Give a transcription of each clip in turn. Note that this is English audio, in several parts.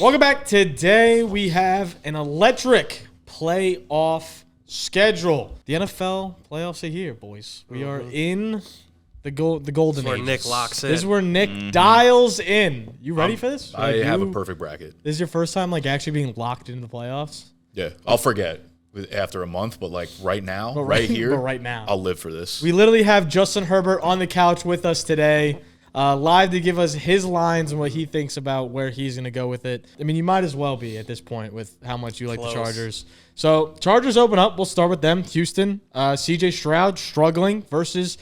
Welcome back. Today we have an electric playoff schedule. The NFL playoffs are here, boys. We are in the golden age. This is where Nick locks in. This is where Nick dials in. You ready for this? I have a perfect bracket. This is your first time actually being locked into the playoffs? Yeah, I'll forget after a month, but right now, right here, right now, I'll live for this. We literally have Justin Herbert on the couch with us today, live to give us his lines and what he thinks about where he's going to go with it. I mean, you might as well be at this point with how much you like the Chargers. So, Chargers open up. We'll start with them. Houston, CJ Stroud struggling versus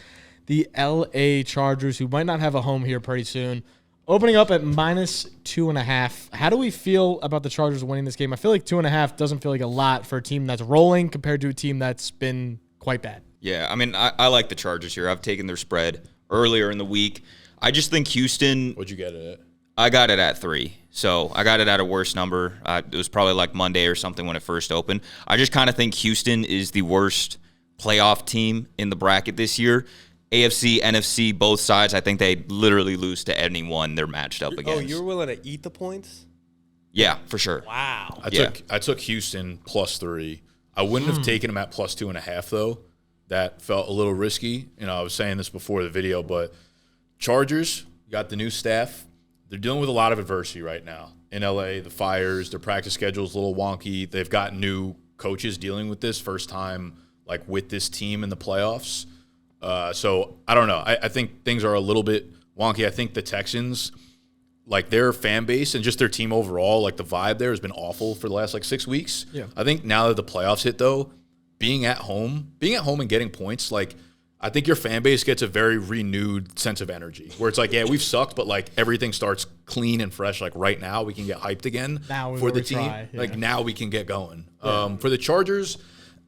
the LA Chargers, who might not have a home here pretty soon. Opening up at -2.5. How do we feel about the Chargers winning this game? I feel like 2.5 doesn't feel like a lot for a team that's rolling compared to a team that's been quite bad. Yeah, I mean, I like the Chargers here. I've taken their spread earlier in the week. I just think Houston. What'd you get it at? I got it at 3. So I got it at a worse number. It was probably like Monday or something when it first opened. I just kind of think Houston is the worst playoff team in the bracket this year. AFC, NFC, both sides, I think they literally lose to anyone they're matched up against. Oh, you were willing to eat the points? Yeah, for sure. Wow. I took Houston +3. I wouldn't have taken them at +2.5 though. That felt a little risky. I was saying this before the video, but Chargers got the new staff. They're dealing with a lot of adversity right now in LA. The fires, their practice schedule's a little wonky. They've got new coaches dealing with this first time, with this team in the playoffs. So I don't know. I think things are a little bit wonky. I think the Texans, their fan base and just their team overall, the vibe there has been awful for the last 6 weeks. Yeah. I think now that the playoffs hit though, being at home and getting points, I think your fan base gets a very renewed sense of energy where it's yeah, we've sucked, but everything starts clean and fresh. Right now we can get hyped again for the team. Yeah. Now we can get going. Yeah. For the Chargers,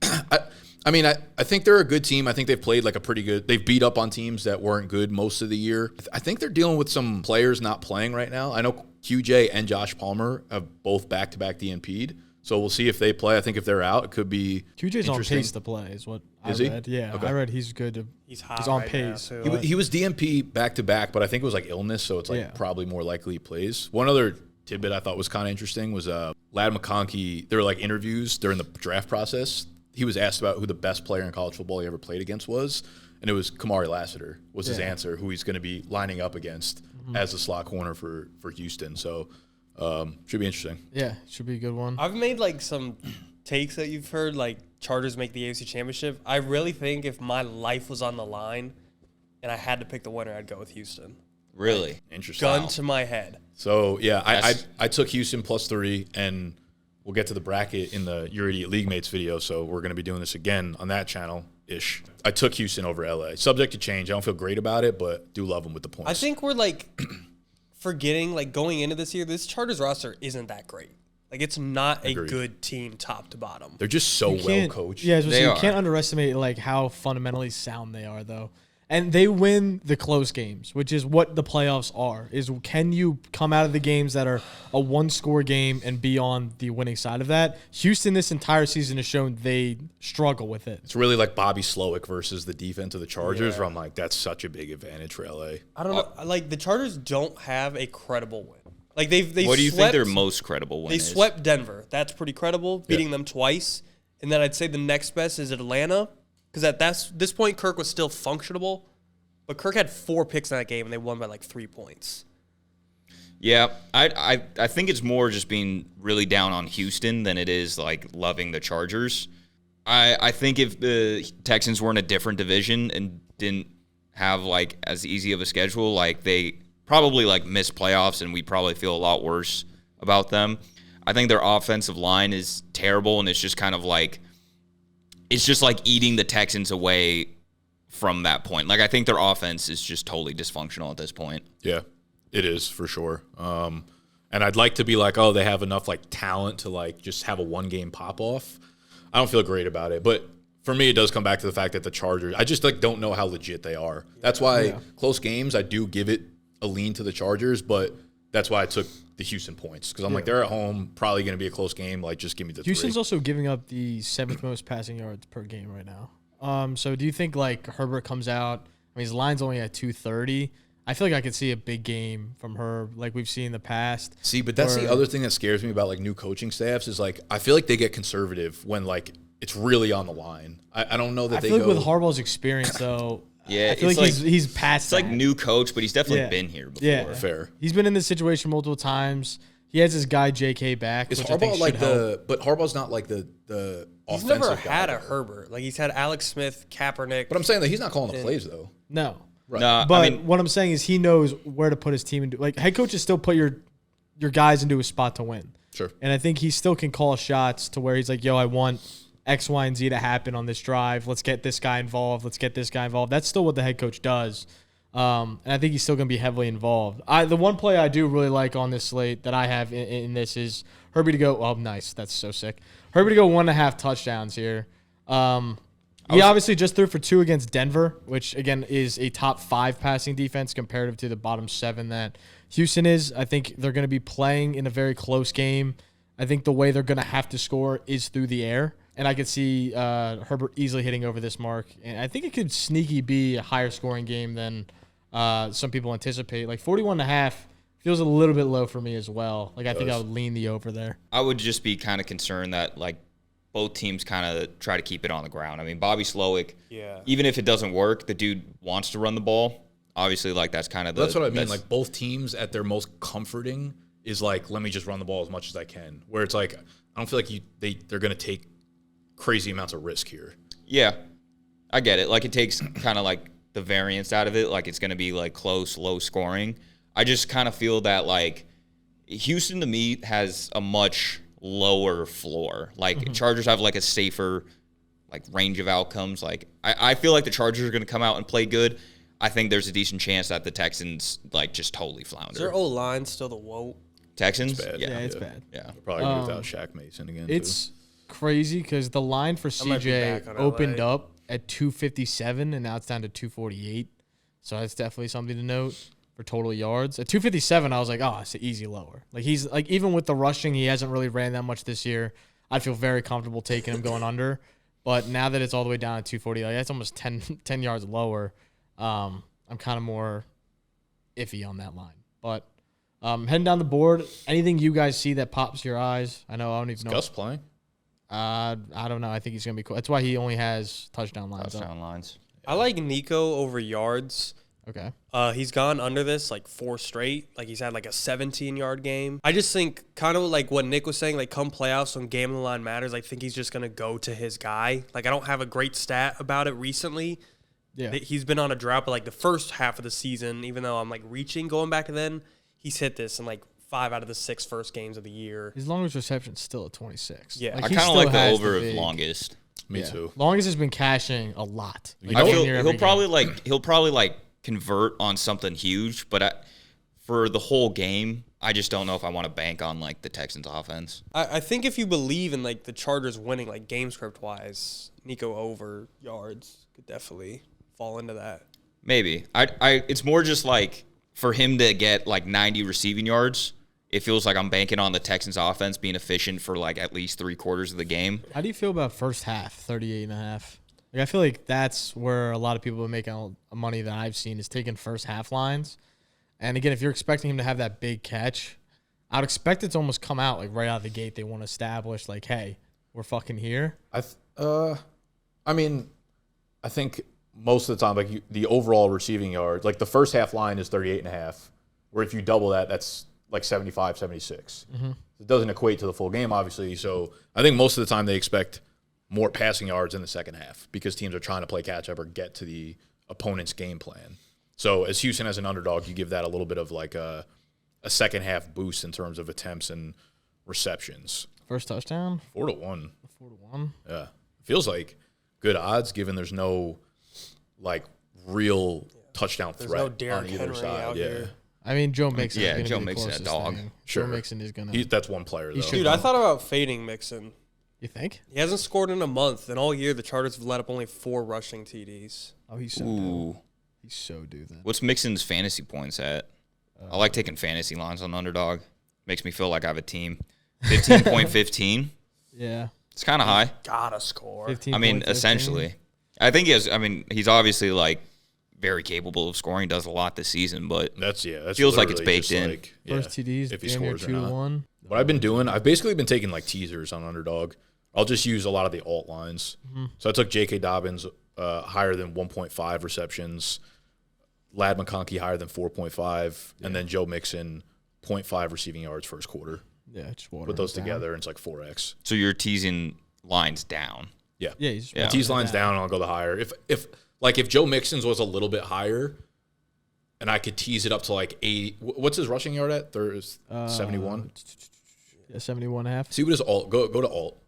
I think they're a good team. I think they've played a pretty good. They've beat up on teams that weren't good most of the year. I think they're dealing with some players not playing right now. I know QJ and Josh Palmer have both back-to-back DNP'd. So we'll see if they play. I think if they're out, it could be QJ's on pace to play is what I read. Yeah, okay. I read he's good. He's hot. He's on right pace. Now, he was DNP back-to-back, but I think it was illness, so it's probably more likely he plays. One other tidbit I thought was kind of interesting was Ladd McConkey. There were interviews during the draft process. He was asked about who the best player in college football he ever played against was, and it was Kamari Lassiter was his answer, who he's going to be lining up against as a slot corner for Houston. So should be interesting. Yeah, should be a good one. I've made some takes that you've heard, Chargers make the AFC Championship. I really think if my life was on the line and I had to pick the winner, I'd go with Houston. Really? Interesting. Gun to my head. So, yeah, I took Houston +3, and we'll get to the bracket in the Your Idiot League Mates video, so we're going to be doing this again on that channel-ish. I took Houston over LA. Subject to change. I don't feel great about it, but do love them with the points. I think we're, forgetting, going into this year, this Chargers roster isn't that great. It's not a good team top to bottom. They're just so well coached. Yeah, you can't underestimate how fundamentally sound they are, though. And they win the close games, which is what the playoffs are. Can you come out of the games that are a one-score game and be on the winning side of that? Houston this entire season has shown they struggle with it. It's really Bobby Slowick versus the defense of the Chargers, where I'm that's such a big advantage for LA. I don't know. The Chargers don't have a credible win. They what do you think their most credible win is? They swept Denver. That's pretty credible, beating them twice. And then I'd say the next best is Atlanta, because at this point, Kirk was still functionable. But Kirk had 4 picks in that game, and they won by 3 points. Yeah, I think it's more just being really down on Houston than it is loving the Chargers. I think if the Texans were in a different division and didn't have as easy of a schedule, they probably miss playoffs, and we probably feel a lot worse about them. I think their offensive line is terrible, and it's just kind of it's just eating the Texans away from that point. I think their offense is just totally dysfunctional at this point. Yeah, it is for sure. And I'd like to be they have enough talent to just have a one-game pop-off. I don't feel great about it, but for me, it does come back to the fact that the Chargers, I just don't know how legit they are. That's why close games, I do give it a lean to the Chargers, but that's why I took the Houston points, because I'm they're at home, probably going to be a close game. Just give me the Houston's 3. also giving up the 7th most passing yards per game right now. So do you think Herbert comes out? I mean, his line's only at 230. I feel like I could see a big game from her like we've seen in the past. See, but that's the other thing that scares me about like new coaching staffs is like I feel like they get conservative when like it's really on the line. I don't know that I feel like with Harbaugh's experience though, Yeah, I feel like he's past. It's like new coach, but he's definitely been here before. Yeah, fair. He's been in this situation multiple times. He has his guy JK back. Is which I think Harbaugh like help. But Harbaugh's not like the He's offensive never guy. had a Herbert. Like he's had Alex Smith, Kaepernick. But I'm saying that he's not calling the plays though. No. Right. No, But I mean, what I'm saying is he knows where to put his team into. Like head coaches still put your guys into a spot to win. Sure. And I think he still can call shots to where he's like, yo, I want X, Y, and Z to happen on this drive. Let's get this guy involved. Let's get this guy involved. That's still what the head coach does. And I think he's still going to be heavily involved. The one play I do really like on this slate that I have in this is Herbie to go. Oh, nice. That's so sick. Herbie to go 1.5 touchdowns here. He obviously just threw for 2 against Denver, which, again, is a top 5 passing defense comparative to the bottom 7 that Houston is. I think they're going to be playing in a very close game. I think the way they're going to have to score is through the air. And I could see Herbert easily hitting over this mark. And I think it could sneaky be a higher scoring game than some people anticipate. Like 41.5 feels a little bit low for me as well. Like I think I would lean the over there. I would just be kind of concerned that like both teams kind of try to keep it on the ground. I mean, Bobby Slowick, even if it doesn't work, the dude wants to run the ball. Obviously, like that's kind of that's what I mean. Like both teams at their most comforting is like, let me just run the ball as much as I can. Where it's like, I don't feel like they're going to take crazy amounts of risk here. Yeah, I get it. Like it takes kind of like the variance out of it. Like it's going to be like close, low scoring. I just kind of feel that like Houston to me has a much lower floor. Like Chargers have like a safer like range of outcomes. Like I feel like the Chargers are going to come out and play good. I think there's a decent chance that the Texans like just totally flounder. Is their O-line still the woe? Texans? Bad. Yeah, it's bad. Yeah. Probably without Shaq Mason again. It's crazy because the line for might be CJ back on opened LA. up at 257 and now it's down to 248. So that's definitely something to note for total yards. At 257, I was like, oh, it's an easy lower. Like he's like even with the rushing, he hasn't really ran that much this year. I feel very comfortable taking him going under. But now that it's all the way down at 240, like that's almost 10 yards lower. I'm kind of more iffy on that line. But heading down the board, anything you guys see that pops your eyes? I don't even know. Gus playing? I don't know. I think he's going to be cool. That's why he only has touchdown lines. Touchdown lines. I like Nico over yards. Okay. He's gone under this like 4 straight. Like he's had like a 17-yard game. I just think kind of like what Nick was saying, like come playoffs when game on the line matters, I think he's just going to go to his guy. Like I don't have a great stat about it recently. Yeah. He's been on a drought, but like the first half of the season, even though I'm like reaching going back to then, he's hit this in like 5 out of the 6 first games of the year. His longest reception's still at 26. Yeah. Like, I he kind of still like the has over of big- longest. Me too. Longest has been cashing a lot. Like, I damn feel near every he'll probably like convert on something huge, but for the whole game, I just don't know if I want to bank on like the Texans offense. I think if you believe in like the Chargers winning, like game script wise, Nico over yards could definitely fall into that. Maybe. It's more just like for him to get like 90 receiving yards, it feels like I'm banking on the Texans offense being efficient for like at least 3/4 of the game. How do you feel about first half, 38.5? Like I feel like that's where a lot of people are making money that I've seen is taking first half lines. And again, if you're expecting him to have that big catch, I'd expect it to almost come out like right out of the gate. They want to establish like, hey, we're fucking here. I mean, I think most of the time, like the overall receiving yard, like the first half line is 38.5, where if you double that, that's like 75, 76. It doesn't equate to the full game, obviously. So I think most of the time they expect more passing yards in the second half because teams are trying to play catch up or get to the opponent's game plan. So as Houston as an underdog, you give that a little bit of like a second half boost in terms of attempts and receptions. First touchdown, 4-1. 4-1. Yeah. Feels like good odds given there's no like real touchdown There's threat no on Derrick either Henry side. out here. I mean, Joe Mixon. Yeah, is gonna Joe be the Mixon, a closest dog. thing. Sure. Joe Mixon is gonna. That's one player though. should Dude, I thought about fading Mixon. You think? He hasn't scored in a month, and all year the Chargers have let up only 4 rushing TDs. Oh, he's so due. Ooh. He's so due then. What's Mixon's fantasy points at? I like taking fantasy lines on underdog. Makes me feel like I have a team. 15.15. Yeah. It's kind of high. Gotta score. 15. I mean, essentially. I think he's obviously like very capable of scoring. Does a lot this season, but That's feels like it's literally baked just in. like, First TDs, if he damn near scores or not. 2-1. What I've been doing, I've basically been taking like teasers on underdog. I'll just use a lot of the alt lines. So I took J.K. Dobbins higher than 1.5 receptions, Lad McConkey higher than 4.5, and then Joe Mixon 0.5 receiving yards first quarter. Yeah, just water. Put those together, and it's like 4x. So you're teasing lines down. Yeah, Yeah, he's I tease lines down, and I'll go the higher. If Joe Mixon's was a little bit higher, and I could tease it up to like 80. What's his rushing yard at? 71. Yeah, 71.5. See what his alt go to alt,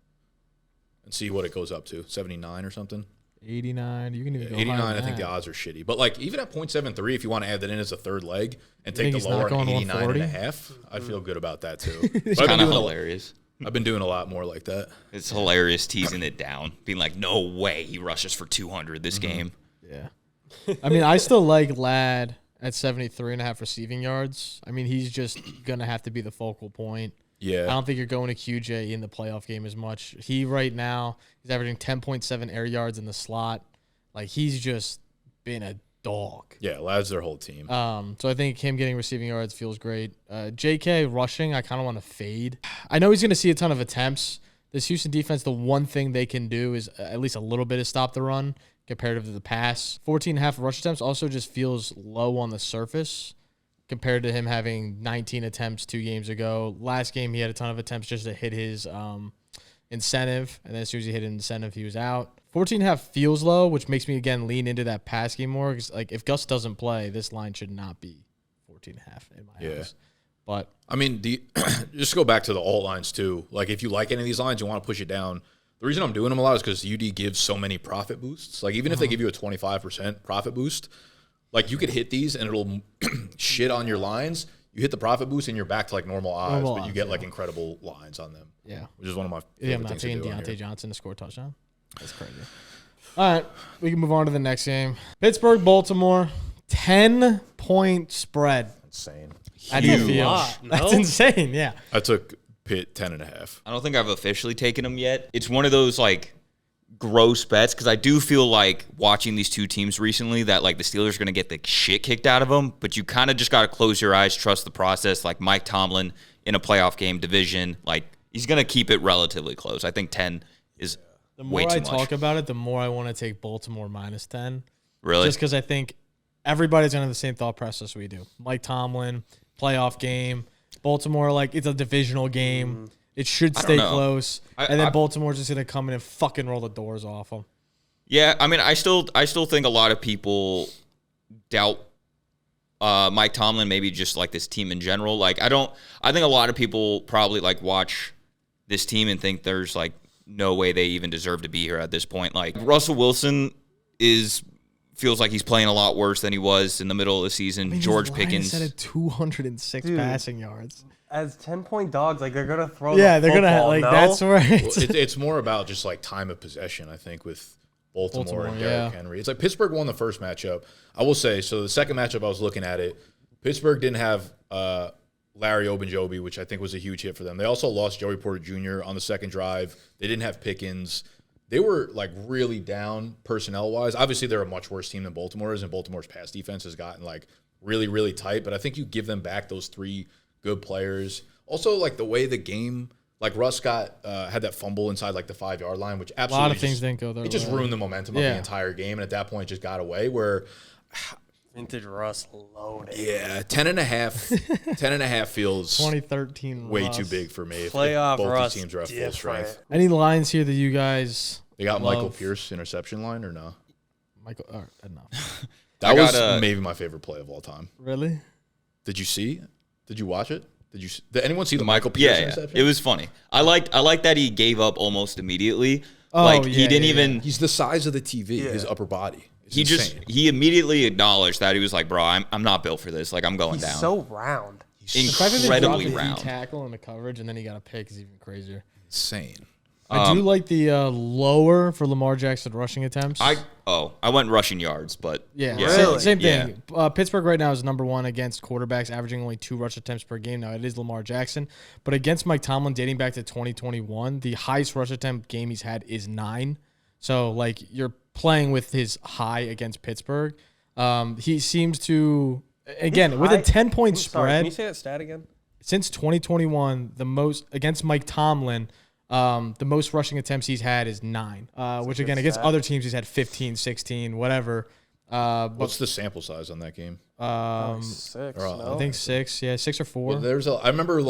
and see what it goes up to. 79 or something. 89. You can even go 89. higher I than think that. the odds are shitty, but like even at 0.73, if you want to add that in as a third leg and You take think the he's lower not at going 89 and 140? a half, I feel good about that too. It's But kind of hilarious. I've been doing a lot more like that. It's hilarious teasing it down, being like, no way he rushes for 200 this game. Yeah. I mean, I still like Lad at 73.5 receiving yards. I mean, he's just going to have to be the focal point. Yeah. I don't think you're going to QJ in the playoff game as much. He right now is averaging 10.7 air yards in the slot. Like, he's just been a dog. Yeah, Lad's their whole team. So I think him getting receiving yards feels great. JK rushing, I kind of want to fade. I know he's going to see a ton of attempts. This Houston defense, the one thing they can do is at least a little bit of stop the run comparative to the pass. 14.5 rush attempts also just feels low on the surface compared to him having 19 attempts 2 games ago. Last game, he had a ton of attempts just to hit his incentive, and then as soon as he hit an incentive, he was out. 14.5 feels low, which makes me, again, lean into that pass game more. Because, like, if Gus doesn't play, this line should not be 14.5 in my eyes. But I mean, just go back to the alt lines too. Like, if you like any of these lines, you want to push it down. The reason I'm doing them a lot is because UD gives so many profit boosts. Like, even if they give you a 25% profit boost, like, you could hit these and it'll shit on your lines. You hit the profit boost and you're back to, like, normal odds, but you get, like, incredible lines on them. yeah. Which is one of my Yeah, favorite I'm not things to taking do on Deontay here. Johnson to score a touchdown. That's crazy. All right, we can move on to the next game. Pittsburgh, Baltimore, 10-point spread. Insane. How do you Huge. feel? Lot, no? That's insane. Yeah. I took Pitt 10.5. I don't think I've officially taken them yet. It's one of those, like, gross bets because I do feel like watching these two teams recently that, like, the Steelers are going to get the shit kicked out of them, but you kind of just got to close your eyes, trust the process. Like Mike Tomlin in a playoff game division, like, he's going to keep it relatively close. I think 10 is The way more too I much. talk about it, the more I want to take Baltimore minus 10. Really? Just because I think everybody's going to have the same thought process we do. Mike Tomlin, playoff game. Baltimore, like, it's a divisional game. It should don't stay know. close. I- And then I- Baltimore's just going to come in and fucking roll the doors off them. Yeah, I mean, I still think a lot of people doubt Mike Tomlin, maybe just like this team in general. Like, I think a lot of people probably like watch this team and think there's like no way they even deserve to be here at this point. Like, Russell Wilson feels like he's playing a lot worse than he was in the middle of the season. George Pickens. Set at 206 Dude. passing yards. As 10-point dogs, like, they're going to throw Yeah, the they're going to have, football, like, no? that's where Well, it's. it's more about just, like, time of possession, I think, with Baltimore and Derrick Henry. It's like Pittsburgh won the first matchup. I will say, so the second matchup I was looking at it, Pittsburgh didn't have Larry Ogunjobi, which I think was a huge hit for them. They also lost Joey Porter Jr. on the second drive. They didn't have Pickens. They were, like, really down personnel-wise. Obviously, they're a much worse team than Baltimore is, and Baltimore's pass defense has gotten, like, really, really tight. But I think you give them back those 3 good players. Also, like, the way the game, like, Russ had that fumble inside, like, the 5-yard line, which a absolutely lot of things didn't go their way. it just ruined the momentum of Yeah. the entire game, and at that point, it just got away. Where, Vintage Russ loaded. yeah, 10.5 feels 2013 way Russ. too big for me. If Playoff both Russ these teams are at full different. strength. Any lines here that you guys They got love? Michael Pierce interception line or no? Michael, all right, enough. That I was got, maybe my favorite play of all time. Really? Did you see? Did you watch it? Did anyone see the Michael Pierce Yeah, interception? it was funny. I liked that he gave up almost immediately. Oh, like, yeah, he didn't yeah, even. He's the size of the TV, his upper body. It's He insane. he immediately acknowledged that he was like, bro, I'm not built for this. Like, I'm going He's down. so round. The fact that they Incredibly dropped the round. tackle in the coverage and then he got a pick is even crazier. insane. I do like the lower for Lamar Jackson rushing attempts. I went rushing yards, but Yeah, Really? same Yeah. thing. Pittsburgh right now is number 1 against quarterbacks, averaging only 2 rush attempts per game. Now, it is Lamar Jackson. But against Mike Tomlin, dating back to 2021, the highest rush attempt game he's had is 9. So, like, you're playing with his high against Pittsburgh. He seems to, again, with a 10-point Sorry, can you spread, say that stat again? since 2021, the most against Mike Tomlin, the most rushing attempts he's had is 9, which again, against other teams, he's had 15, 16, whatever. What's the sample size on that game? 6. I think 6, 6 or 4. Well, I remember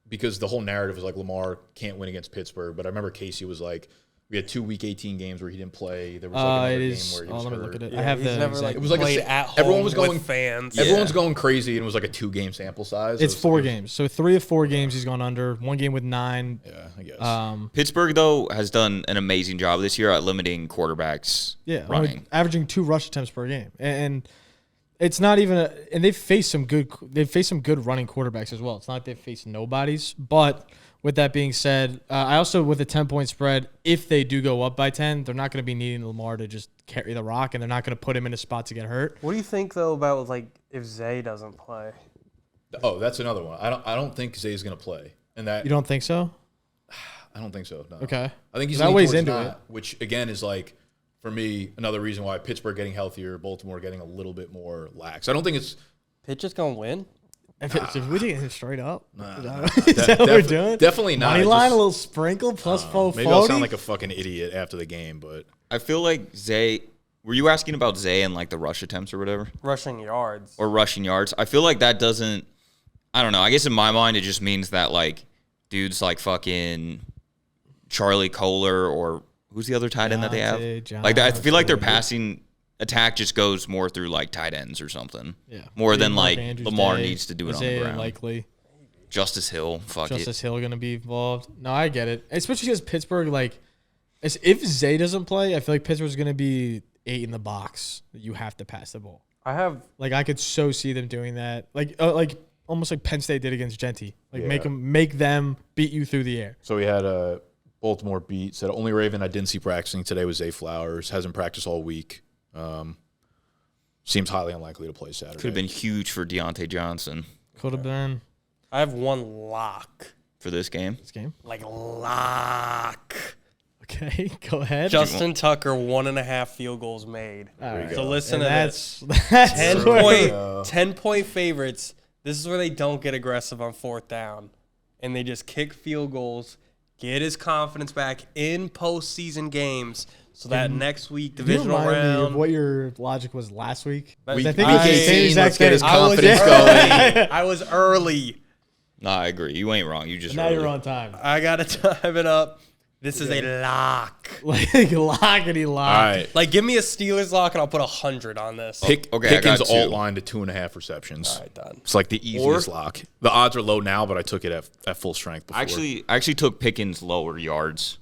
because the whole narrative was like Lamar can't win against Pittsburgh, but I remember Casey was like, we had 2 Week 18 games where he didn't play. There was another game where he was let me hurt. look at it. Yeah, I have he's the never exact. like It was like played at home everyone was going with fans. Everyone's going crazy, and it was like a 2-game sample size. It's 4 games. So 3 of 4 games he's gone under. 1 game with 9. Yeah, I guess. Pittsburgh, though, has done an amazing job this year at limiting quarterbacks running. Averaging 2 rush attempts per game. And it's not even and they've faced some good running quarterbacks as well. It's not like they've faced nobodies, but with that being said, I also, with a 10-point spread, if they do go up by 10, they're not going to be needing Lamar to just carry the rock, and they're not going to put him in a spot to get hurt. What do you think though about like if Zay doesn't play? Oh, that's another one. I don't think Zay's going to play, and that You don't think so? I don't think so. No. Okay. I think he's That leaning weighs towards into not, it. which again is like, for me, another reason why Pittsburgh getting healthier, Baltimore getting a little bit more lax. I don't think it's Pitch is gonna win. If we take it straight up, is de- that what we're doing? definitely not. Money It line, just- a little sprinkle, plus 440. Maybe I'll sound like a fucking idiot after the game, but I feel like Zay. Were you asking about Zay and like the rush attempts or whatever? Rushing yards. Or rushing yards? I feel like that doesn't. I don't know. I guess in my mind, it just means that like dudes like fucking Charlie Kohler or who's the other tight end that they have? Like that, I feel like their passing attack just goes more through like tight ends or something. Yeah. More than Mark like Andrews Lamar Day, needs to do it on Isaiah the ground. Likely. Justice Hill, fuck it. Justice Hill going to be involved. No, I get it. Especially because Pittsburgh, like, if Zay doesn't play, I feel like Pittsburgh's going to be 8 in the box. You have to pass the ball. I have Like, I could so see them doing that. Like almost like Penn State did against Genty. Like, Yeah. make them beat you through the air. so we had a Baltimore beat. Said only Raven I didn't see practicing today was Zay Flowers. Hasn't practiced all week. Seems highly unlikely to play Saturday. Could have been huge for Deontay Johnson Could have been I have one lock. for this game. this game. Like lock. Okay, go ahead. Justin Tucker 1.5 field goals made. All right. So listen to this. That's 10-point favorites. This is where they don't get aggressive on 4th down. And they just kick field goals, get his confidence back in postseason games so that next week, Do you divisional remind me of round. what your logic was last week? Week I think week it's the same 18, exact let's get his thing. confidence going. I was early. No, I agree. You ain't wrong. You just Now early. you're on time. I got to time it up. This is a lock. Like lockety lock. All right. Like, give me a Steelers lock and I'll put 100 on this. Okay, I Pickens got two. alt line to 2.5 receptions. All right, done. It's like the easiest lock. The odds are low now, but I took it at full strength before. I actually took Pickens lower yards.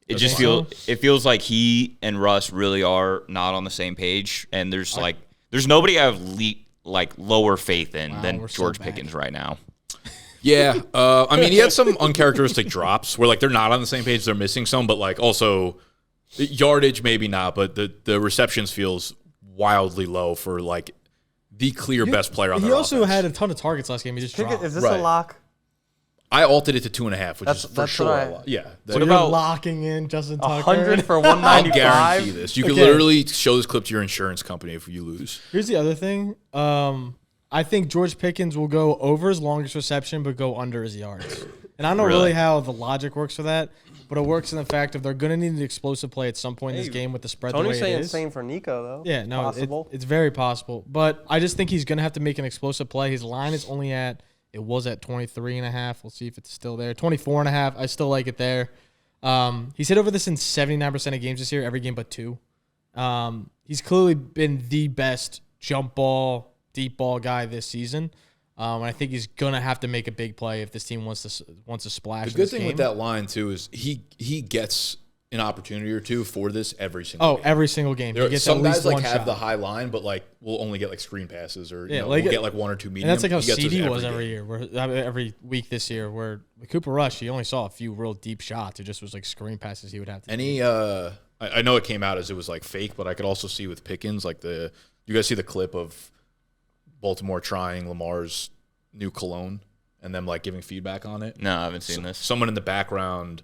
It That's just feels like he and Russ really are not on the same page, and there's nobody I have lower faith in Wow, than we're so George bad. Pickens right now. Yeah, I mean, he had some uncharacteristic drops where like they're not on the same page, they're missing some, but like also yardage maybe not, but the receptions feels wildly low for like the clear best player on He their also offense. had a ton of targets last game. He just dropped. Is this Right. a lock? I altered it to 2.5, which is for that's sure. what I- a lot. Yeah, So you're locking in Justin Tucker. 100 for I'll 195. guarantee this. You can Okay. literally show this clip to your insurance company if you lose. Here's the other thing. I think George Pickens will go over his longest reception, but go under his yards. And I don't know really how the logic works for that, but it works in the fact of they're going to need an explosive play at some point in this game with the spread Tony's the way it saying is. same for Nico, though. Yeah, no, Possible. it's very possible. But I just think he's going to have to make an explosive play. His line is only it was at 23.5. We'll see if it's still there. 24.5. I still like it there. He's hit over this in 79% of games this year, every game but 2. He's clearly been the best jump ball, deep ball guy this season. And I think he's going to have to make a big play if this team wants to splash. The good thing with that line too is he gets an opportunity or two for this every single game. Every single game. He gets some at least guys like one have shot. the high line, but like we'll only get like screen passes or Yeah, we'll get like 1 or 2 medium. And that's like how He gets those CD was game. every year, every week this year. Where with Cooper Rush, he only saw a few real deep shots. It just was like screen passes he would have to. Any I know it came out as it was like fake, but I could also see with Pickens like you guys see the clip of Baltimore trying Lamar's new cologne and them like giving feedback on it. No, I haven't seen this. Someone in the background.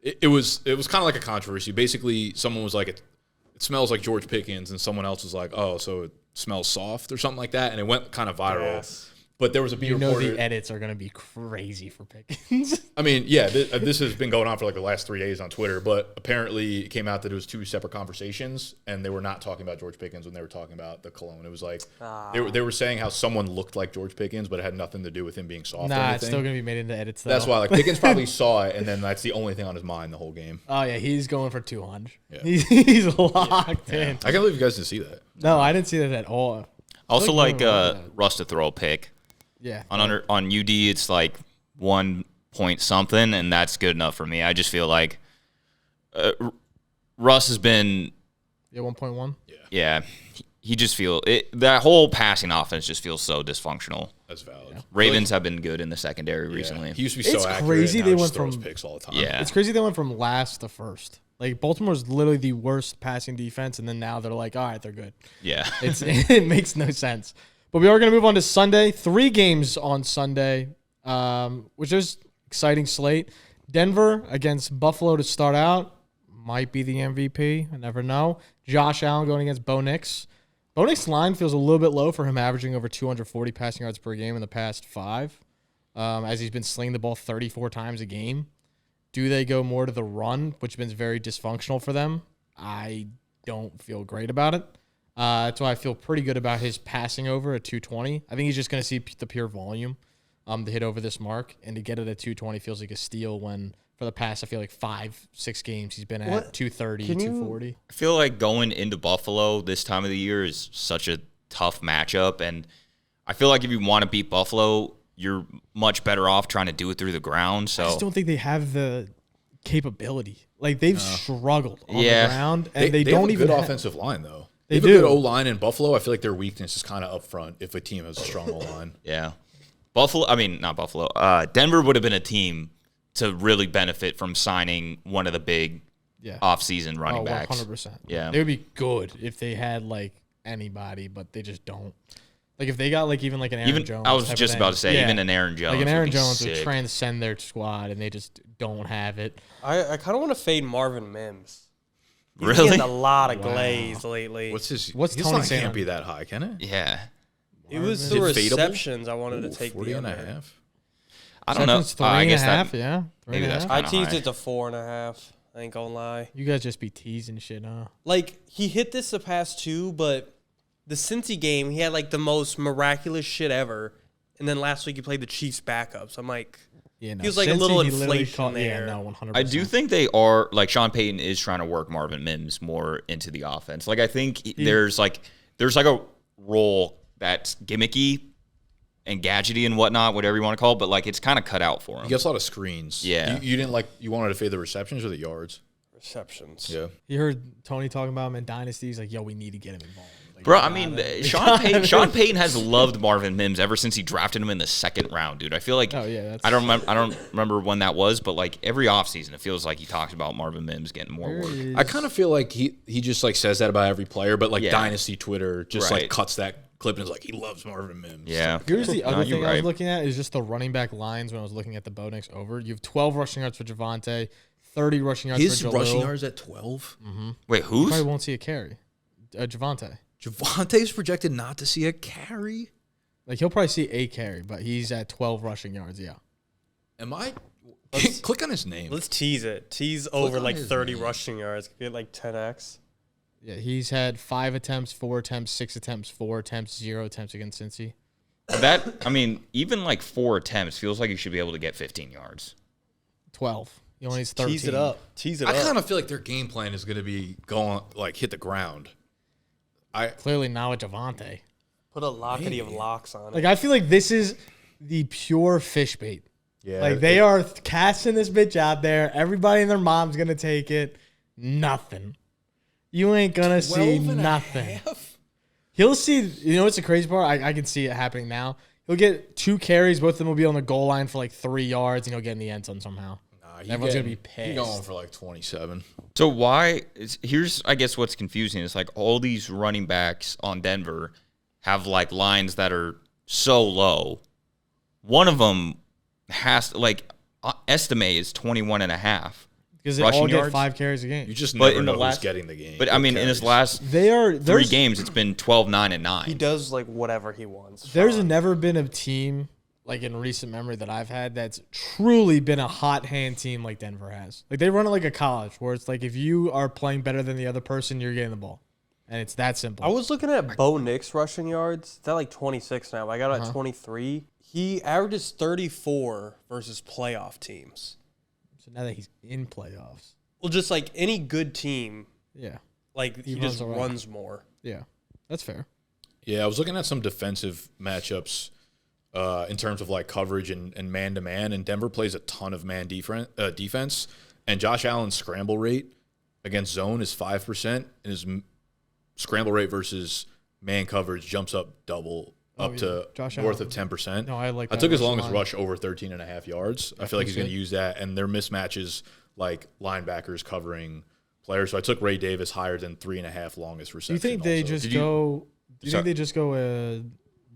It was kind of like a controversy. Basically, someone was like, it smells like George Pickens, and someone else was like, oh, so smells soft or something like that, and it went kind of viral. Yes. But there was a beat You know reporter. the edits are going to be crazy for Pickens. I mean, yeah, this has been going on for like the last 3 days on Twitter, but apparently it came out that it was 2 separate conversations, and they were not talking about George Pickens when they were talking about the cologne. It was like they were saying how someone looked like George Pickens, but it had nothing to do with him being soft. Or anything. It's still going to be made into edits, though. That's why, like, Pickens probably saw it, and then that's the only thing on his mind the whole game. Oh, yeah, he's going for 200. Yeah. He's locked in. I can't believe you guys didn't see that. No, I didn't see that at all. Also, like Russ to throw a pick. Yeah. On UD, it's like 1 point something, and that's good enough for me. I just feel like Russ has been. Yeah, 1.1. Yeah, he just that whole passing offense just feels so dysfunctional. That's valid. Yeah. Ravens have been good in the secondary recently. He used to be It's so accurate. crazy Now they he went just throws from- picks all the time. Yeah. It's crazy they went from last to first. Like, Baltimore's literally the worst passing defense, and then now they're like, all right, they're good. Yeah. It makes no sense. But we are going to move on to Sunday. 3 games on Sunday, which is exciting slate. Denver against Buffalo to start out. Might be the MVP. I never know. Josh Allen going against Bo Nix. Bo Nix' line feels a little bit low for him, averaging over 240 passing yards per game in the past 5, as he's been slinging the ball 34 times a game. Do they go more to the run, which has been very dysfunctional for them? I don't feel great about it. That's why I feel pretty good about his passing over at 220. I think he's just going to see the pure volume to hit over this mark, and to get it at 220 feels like a steal when for the past, I feel like 5-6 games he's been at 230, 240. I feel like going into Buffalo this time of the year is such a tough matchup, and I feel like if you want to beat Buffalo, you're much better off trying to do it through the ground. So I just don't think they have the capability. Like, they've struggled on the ground, and they have don't a even good have offensive line, though. They have a do. good O-line in Buffalo. I feel like their weakness is kind of up front if a team has a strong O-line. Yeah. Not Buffalo. Denver would have been a team to really benefit from signing one of the big off-season running backs. 100%. Yeah. They would be good if they had, like, anybody, but they just don't. Like, if they got, like, even like an Aaron Jones. I was type just of about to thing. say, even an Aaron Jones. Like, an Aaron Jones sick. would transcend their squad, and they just don't have it. I kind of want to fade Marvin Mims. He's Really? getting a lot of glaze lately. What's his Tony line saying can't on- be that high, can it? Yeah. It was Is the it fadeable? receptions I wanted to take 40 the and a under. half. I don't know. Receptions, three I and a guess half, that, yeah. maybe that's I kinda teased high. it to 4.5. I ain't gonna lie. You guys just be teasing shit, huh? Like, he hit this the past 2, but the Cincy game, he had like the most miraculous shit ever. And then last week he played the Chiefs backups. I'm like, Yeah, no. Feels like a Cincy, little he literally inflation there. Yeah, no, 100%. I do think they are, like, Sean Payton is trying to work Marvin Mims more into the offense. Like, I think there's like a role that's gimmicky and gadgety and whatnot, whatever you want to call it, but, like, it's kind of cut out for him. He gets a lot of screens. Yeah. You didn't like, you wanted to fade the receptions or the yards? receptions. Yeah. You heard Tony talking about him in Dynasty. He's like, yo, we need to get him involved. Like, Bro, we I gotta- mean, we Sean gotta- Payton has loved Marvin Mims ever since he drafted him in the 2nd round, dude. I feel like Oh, yeah, that's- I don't remember when that was, but like every offseason, it feels like he talks about Marvin Mims getting more work. I kind of feel like he just like says that about every player, but like Yeah. Dynasty Twitter just Right. like cuts that clip and is like, he loves Marvin Mims. Yeah. Here's the No, other you're thing I was right. looking at is just the running back lines when I was looking at the Bo Nix over. You have 12 rushing yards for Javonte, 30 rushing yards His for Jalil. rushing yards at 12. Wait, You who's? probably won't see a carry. Javonte. Javonte's projected not to see a carry. Like, he'll probably see a carry, but he's at 12 rushing yards, yeah. Am I? Click on his name. Let's tease it. Tease over on like his 30 name. rushing yards. Could be at like 10x. Yeah, he's had 5 attempts, 4 attempts, 6 attempts, 4 attempts, 0 attempts against Cincy. That, I mean, even like 4 attempts feels like you should be able to get 15 yards. 12. He only has 13. Tease it up. Tease it I up. kind of feel like their game plan is going to be going like hit the ground. Clearly not with Javonte. Put a lockety of locks on it. Like, I feel like this is the pure fish bait. Yeah. Like, they are casting this bitch out there. Everybody and their mom's going to take it. Nothing. You ain't going to see nothing. He'll see, you know what's the crazy part? I can see it happening now. He'll get 2 carries. Both of them will be on the goal line for like 3 yards, and he'll get in the end zone somehow. Everyone's going to be pissed. He's going for like 27. So here's, I guess, what's confusing is like all these running backs on Denver have like lines that are so low. One of them has like estimate is 21.5. because they rushing all get yards? 5 carries a game. You just But never in the know last- who's getting the game. But I mean, in his last There's 3 games, it's been 12, 9, and 9. He does like whatever he wants. There's Fine. never been a team like in recent memory that I've had that's truly been a hot hand team like Denver has. Like they run it like a college where it's like if you are playing better than the other person, you're getting the ball, and it's that simple. I was looking at Bo Nix rushing yards. It's at like 26 now. I got it at 23. He averages 34 versus playoff teams. So now that he's in playoffs, Well, just like any good team, yeah, like he runs just around. runs more. yeah, that's fair. Yeah, I was looking at some defensive matchups in terms of like coverage and man-to-man, and Denver plays a ton of man defense, and Josh Allen's scramble rate against zone is 5%, and his scramble rate versus man coverage jumps up double, up to Josh north Allen. of 10%. No, I like I that took his rush longest line. rush over 13.5 yards. I feel like he's going to good. use that, and their mismatches like linebackers covering players. So I took Ray Davis higher than 3.5 longest Do reception. you think they also. just Did you- go? Do you Sorry. think they just go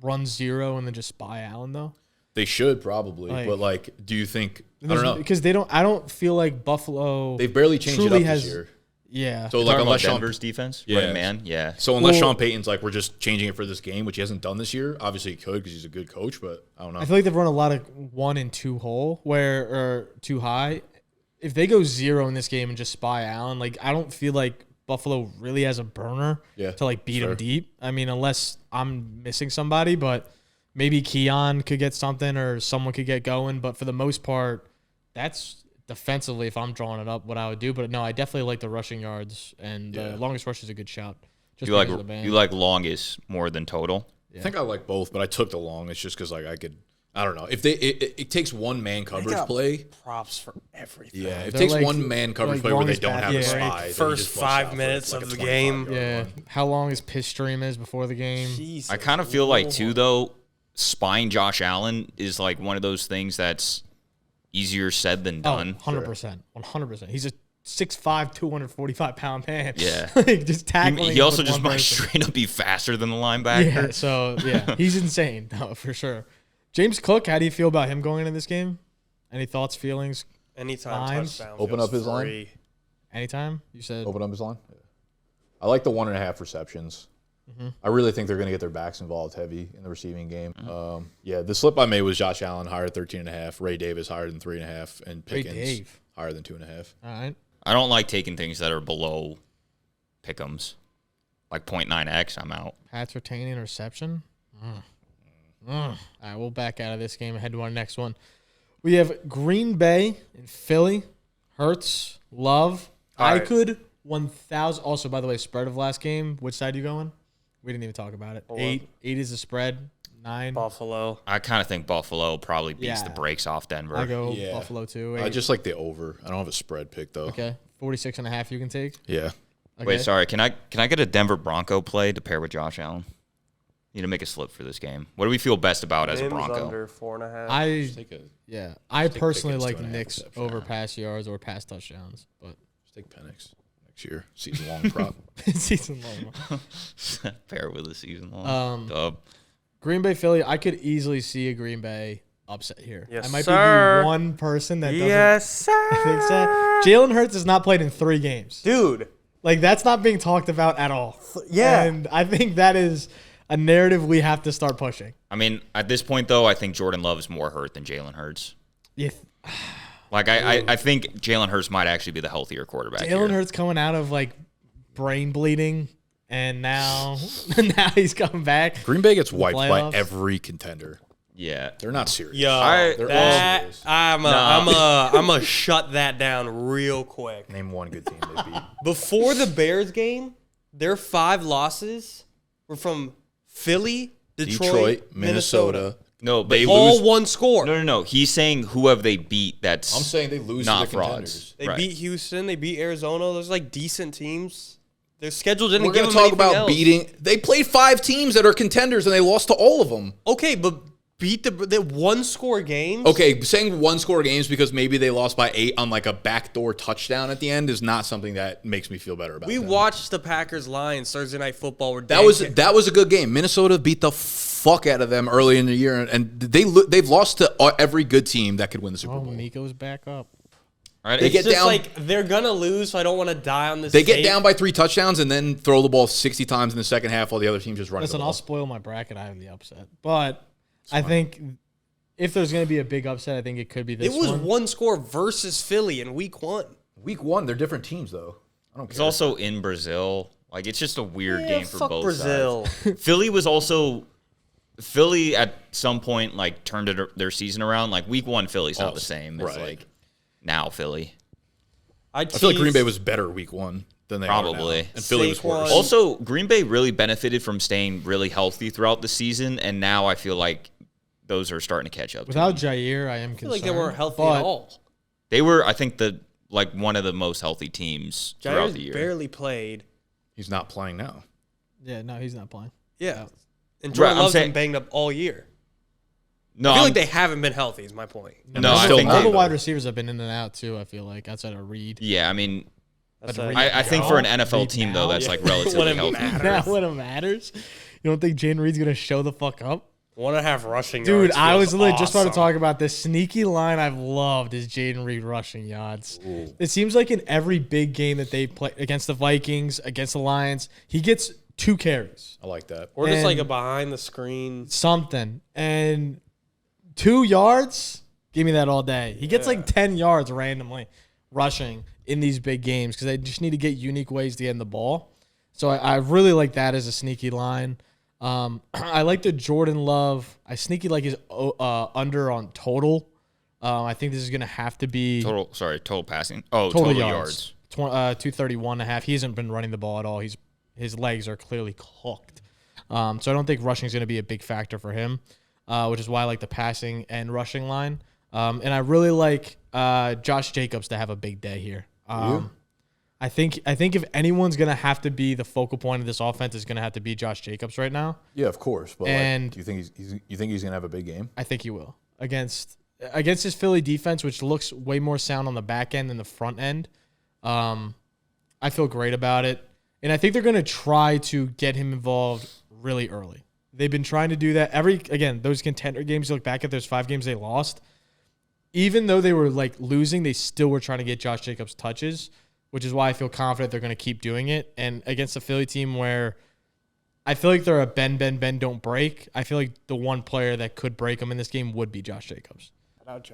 run 0 and then just spy Allen though? They should probably, Like- but like, do you think? I don't know. Because they don't. I don't feel like Buffalo. They've barely changed it truly up has- this year. Yeah. So Like like, unless unless Sean, Denver's defense, Yeah. running man, yeah. so unless Well- Sean Payton's like, we're just changing it for this game, which he hasn't done this year. Obviously, he could because he's a good coach, but I don't know. I feel like they've run a lot of 1 and 2 hole or too high. If they go 0 in this game and just spy Allen, like I don't feel like Buffalo really has a burner Yeah, to like beat fair. him deep. I mean, unless I'm missing somebody, but maybe Keon could get something or someone could get going. But for the most part, that's defensively, if I'm drawing it up, what I would do. But no, I definitely like the rushing yards, and Yeah. longest rush is a good shout. Just You like because of the band. you like longest more than total. I think I like both, but I took the long. It's just because like I could. I don't know if it takes one man coverage got play. props for everything. Yeah, if it They're takes like- one man coverage like play where they longest don't pass, have a yeah. spy. then he First just busts 5 out for, minutes like, of a the 25-yard game. Yeah. run. How long his piss stream is before the game. Jesus I kind of feel like too Lord. though, spying Josh Allen is like one of those things that's easier said than done. 100%. 100%. He's a 6'5", 245-pound man. Yeah. Like, just tackling. He also with just one might person. straight up be faster than the linebacker. Yeah, so, yeah, he's insane, no, for sure. James Cook, how do you feel about him going into this game? Any thoughts, feelings? Anytime Lines. touchdown. Open feels up his line. free. Anytime? You said Open up his line. Yeah. I like the 1.5 receptions. I really think they're going to get their backs involved heavy in the receiving game. Yeah, the slip I made was Josh Allen higher than 13.5, Ray Davis higher than 3.5, and Ray Pickens Dave. higher than 2.5. All right. I don't like taking things that are below pick'ems. Like 0.9x, I'm out. Pats retaining interception. All right, we'll back out of this game and head to our next one. We have Green Bay and Philly. Hurts, Love. All I right. could 1,000. Also, by the way, spread of last game. Which side you going? We didn't even talk about it. 8 is the spread. 9. Buffalo. I kind of think Buffalo probably beats the Yeah. brakes off Denver. I go Yeah. Buffalo too. I 8. just like the over. I don't have a spread pick, though. Okay. 46.5 you can take. Yeah. Okay. Wait, sorry. Can I get a Denver Bronco play to pair with Josh Allen? Need to make a slip for this game. What do we feel best about as a Mims Bronco? under 4.5. I Take a, yeah. I take personally Pickens like 2.5 Knicks reception. over pass yards or pass touchdowns, but just take Penix next year. Season long prop. season long. pair with a season long. Dub. Green Bay Philly, I could easily see a Green Bay upset here. Yes, I might sir. be the one person that doesn't yes, sir. think so. Jalen Hurts has not played in 3 games. Dude. Like that's not being talked about at all. Yeah. And I think that is a narrative we have to start pushing. I mean, at this point, though, I think Jordan Love is more hurt than Jalen Hurts. Yeah. Like, I think Jalen Hurts might actually be the healthier quarterback Jalen here. Hurts coming out of like brain bleeding and now he's coming back. Green Bay gets wiped playoffs. by every contender. Yeah. They're not serious. Yo, They're all that, serious. I'm a shut that down real quick. Name one good team they beat. Before the Bears game, their 5 losses were from Philly, Detroit, Minnesota. No, but All one score. No. He's saying who have they beat that's I'm saying they lose not to the frauds. contenders. They Right. beat Houston. They beat Arizona. Those like decent teams. Their schedule didn't We're give going them to talk anything about else. beating. They played 5 teams that are contenders, and they lost to all of them. Okay, but beat the one score games. Okay, saying one-score games because maybe they lost by 8 on like a backdoor touchdown at the end is not something that makes me feel better about We them. watched the Packers Lions Thursday Night Football. Where That was a good game. Minnesota beat the fuck out of them early in the year, and they've lost to every good team that could win the Super Oh, Bowl. Nico's back up. Right? They It's get just down. like they're gonna lose, so I don't want to die on this. They get tape. down by 3 touchdowns and then throw the ball 60 times in the second half while the other team just runs Listen, the ball. I'll spoil my bracket. I have the upset, but I think if there's going to be a big upset, I think it could be this It was one. one score versus Philly in week 1. Week 1, they're different teams, though. I don't It's care. also in Brazil. Like, it's just a weird game for fuck both Brazil. sides. Philly at some point, like, turned their season around. Like, week 1, Philly's not the same as, right. like, now Philly. I feel like Green Bay was better week 1 than they are Probably. now. And Philly was worse. Also, Green Bay really benefited from staying really healthy throughout the season, and now I feel like those are starting to catch up. Without Jair, I am concerned. I feel like they weren't healthy but at all. They were, I think, one of the most healthy teams throughout the Jair's year. barely played. He's not playing now. Yeah, no, he's not playing. Yeah. And Right, Jordan I'm Love's saying- been banged up all year. No, I feel I'm- like they haven't been healthy is my point. No, I still think all not, the though. wide receivers have been in and out too. I feel like outside of Reed. yeah, I mean, That's But a- Reed- I think for an Reed NFL team, though, now? that's, like, When relatively it healthy. matters. Now when it matters, you don't think Jaden Reed's gonna show the fuck up? 1.5 rushing Dude, yards. I was feels literally just about to awesome. talk about this sneaky line I've loved is Jaden Reed rushing yards. It seems like in every big game that they play against the Vikings, against the Lions, he gets 2 carries. I like that. Or just like and- a behind the screen. Something. And 2 yards, give me that all day. He gets like 10 yards randomly rushing in these big games because they just need to get unique ways to get in the ball. So I really like that as a sneaky line. I like the Jordan Love. I sneaky like his under on total. I think this is going to have to be Total passing. Oh, total total yards. 231.5. He hasn't been running the ball at all. His legs are clearly cooked. So I don't think rushing is going to be a big factor for him, which is why I like the passing and rushing line. And I really like Josh Jacobs to have a big day here. I think if anyone's going to have to be the focal point of this offense, is going to have to be Josh Jacobs right now. Yeah, of course. But And- do you think he's going to have a big game? I think he will against his Philly defense, which looks way more sound on the back end than the front end. I feel great about it, and I think they're going to try to get him involved really early. They've been trying to do that those contender games. You look back at those 5 games they lost. Even though they were like losing, they still were trying to get Josh Jacobs touches, which is why I feel confident they're going to keep doing it. And against a Philly team where I feel like they're a bend, don't break, I feel like the one player that could break them in this game would be Josh Jacobs.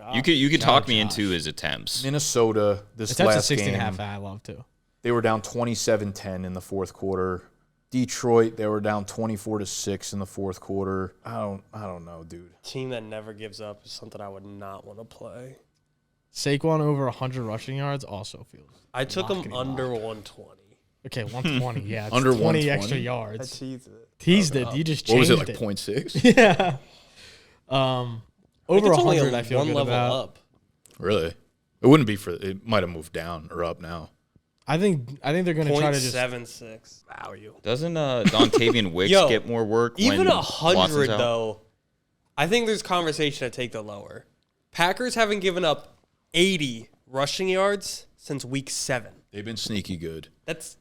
You could talk me into his attempts. Minnesota, this It's at last 16.5 game, I love too. they were down 27-10 in the fourth quarter. Detroit, they were down 24-6 in the fourth quarter. I don't know, dude. Team that never gives up is something I would not want to play. Saquon over 100 rushing yards also feels. I took him Locking under lock. 120. Okay, 120. Yeah, it's Under 20 120? extra I yards. teased it. Teased it. You just What was changed it, like 0.6? Yeah. I think Over it's only 100, I feel one good level about. up. Really? It wouldn't be it might have moved down or up now. I think they're going to try to just 0.76 value. Doesn't Dontavian Wicks Yo, get more work? Even when 100 Watson's out? though, I think there's conversation to take the lower. Packers haven't given up 80 rushing yards since week 7. They've been sneaky good. That's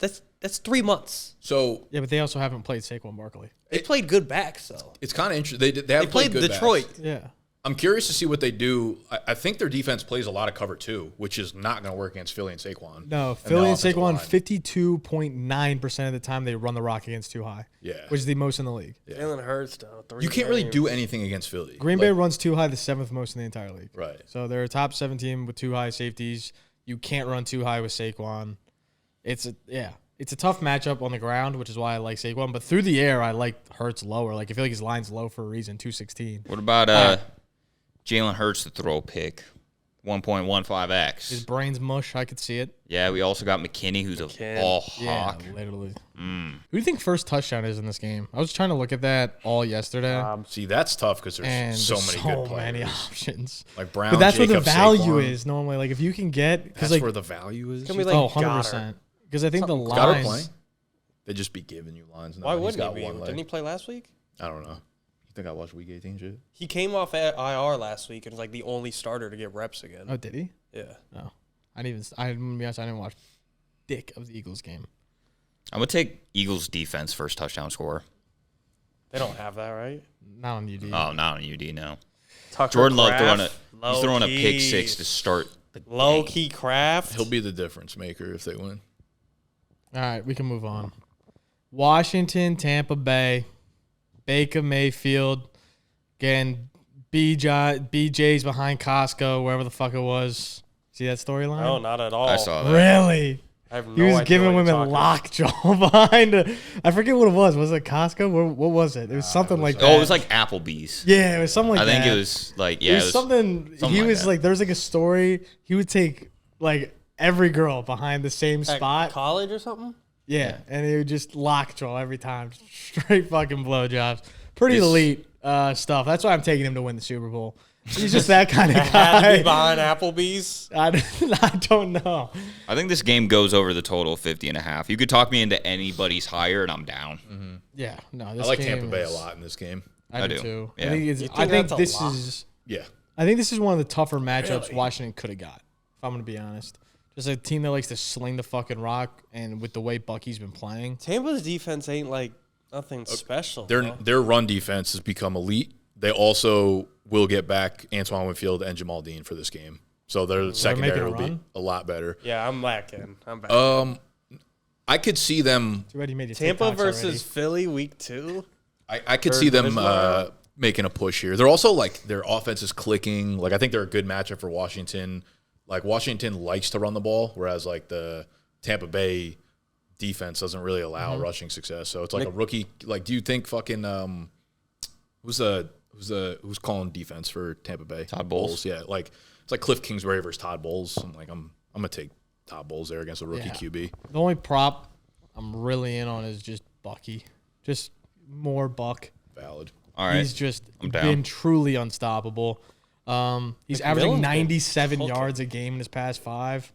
3 months. So Yeah, but they also haven't played Saquon Barkley. They played good backs though. it's kind of interesting. They They have played good Detroit. backs. Yeah. I'm curious to see what they do. I think their defense plays a lot of cover too, which is not going to work against Philly and Saquon. No, the Philly and offensive Saquon, line. 52.9% of the time they run the rock against too high. Yeah. Which is the most in the league. Jalen Hurts though. 3 You can't really games. do anything against Philly. Green Bay runs too high, the 7th most in the entire league. Right. So they're a top 7 team with 2 high safeties. You can't run too high with Saquon. It's a tough matchup on the ground, which is why I like Saquon. But through the air, I like Hurts lower. Like I feel like his line's low for a reason, 216. What about Jalen Hurts to throw a pick? His 1.15x. brain's mush. I could see it. Yeah, we also got McKinney, who's a ball hawk. Yeah, literally. Who do you think first touchdown is in this game? I was trying to look at that all yesterday. See, that's tough because there's and so there's many good many players. options. Like Brown, But that's where the Jacobs, value Saquon. is normally. Like if you can get because That's like where the value is. It's gonna be like 100%. Because I think the Goddard lines. playing? They just be giving you lines. Now. Why He's wouldn't got he be? one leg. Didn't he play last week? I don't know. You think I watched Week 18 shit? He came off at IR last week and was like the only starter to get reps again. Oh, did he? Yeah. No, I didn't even. I'm gonna be honest, I didn't watch dick of the Eagles game. I'm going to take Eagles defense first touchdown score. They don't have that, right? Not on UD. Oh, not on UD now. Tucker Jordan Love Kraft, he's throwing a pick low-key. 6 to start Low-key Kraft. He'll be the difference maker if they win. All right, we can move on. Washington, Tampa Bay, Baker Mayfield, again, BJ's behind Costco, wherever the fuck it was. See that storyline? No, not at all. I saw that. Really? I have no He was idea giving what you're women talking lockjaw behind. I forget what it was. Was it Costco? What was it? It was something like that. Oh, it was like Applebee's. Yeah, it was something like I that. think it was like, It was something. He like was that. like, there was like a story. He would take like every girl behind the same At spot. college or something? Yeah, and he would just lockjaw every time. Straight fucking blowjobs. Pretty This- elite stuff. That's why I'm taking him to win the Super Bowl. He's just that kind of Had to be guy. behind Applebee's. I don't know. I think this game goes over the total of 50.5. You could talk me into anybody's higher, and I'm down. Yeah, no. I This like game Tampa Bay a is- lot in this game. I I do do. too. Yeah. I think, You think I think that's a this lock? is. Yeah. I think this is one of the tougher matchups Really? Washington could have got. If I'm gonna be honest, just a team that likes to sling the fucking rock, and with the way Bucky's been playing, Tampa's defense ain't like nothing special. Their run defense has become elite. They also will get back Antoine Winfield and Jamal Dean for this game. So their secondary making a will be run? a lot better. Yeah, I'm back. I could see them too bad you made your Tampa TikToks versus already. Philly week 2. I could Third see them division round? making a push here. They're also like their offense is clicking. Like I think they're a good matchup for Washington. Like Washington likes to run the ball, whereas like the Tampa Bay defense doesn't really allow rushing success. So it's like a rookie. Like, do you think fucking who's calling defense for Tampa Bay? Todd Bowles. Yeah, like it's like Cliff Kingsbury versus Todd Bowles. I'm like I'm gonna take Todd Bowles there against a rookie Yeah. QB. The only prop I'm really in on is just Bucky, just more Buck. Valid. All right. He's just I'm down. been truly unstoppable. He's averaging McMillan's been 97 cooking. yards a game in his past 5.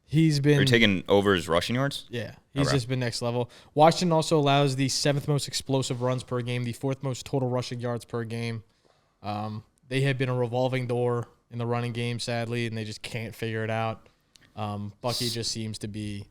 He's Are been you taking over his rushing yards? Yeah, he's Okay. just been next level. Washington also allows the 7th most explosive runs per game, the 4th most total rushing yards per game. They have been a revolving door in the running game, sadly, and they just can't figure it out. Bucky just seems to be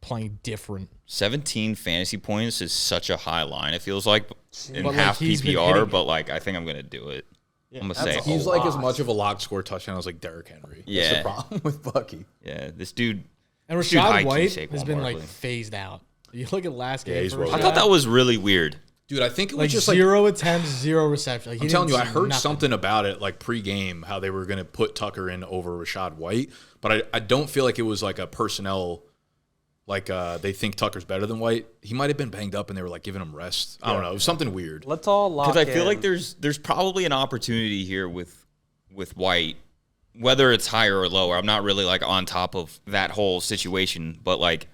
playing different. 17 fantasy points is such a high line. It feels like in But, like, half he's been PPR, hitting but like I think I'm gonna do it. I'm gonna say that's He's a like as lot. much of a lock score touchdown as like Derrick Henry. That's Yeah. the problem with Bucky. yeah, this dude. And This dude Rashad high-key White Saquon has been like Barkley. phased out. You look at last game. he's for rolled Rashad, I thought that was really weird. Dude, I think it was like just like 0 attempts, 0 receptions. Like, I'm telling you, I heard something about it like pre-game how they were going to put Tucker in over Rashad White, but I don't feel like it was like a personnel like they think Tucker's better than White. He might have been banged up and they were like giving him rest. I don't know. It was something weird. Let's all lock Because I feel in. like there's probably an opportunity here with White, whether it's higher or lower. I'm not really like on top of that whole situation, but like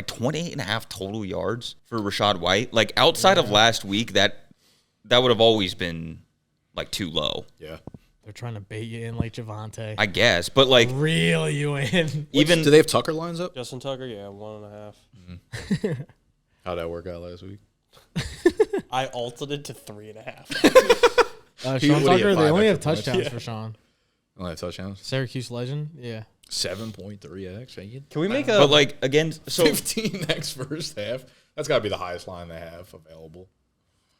28 and a half total yards for Rashad White. Like outside of last week, that would have always been like too low, Yeah. They're trying to bait you in like Javante. I guess. But like Reel you in. even Do they have Tucker lines up? Justin Tucker, yeah, 1.5. How'd that work out last week? I altered it to 3.5. He Sean would have Tucker, they 5 only have extra points. touchdowns for Sean. Only have touchdowns. Syracuse legend, yeah. 7.3x. Can we make a but like again, so 15x first half. That's got to be the highest line they have available.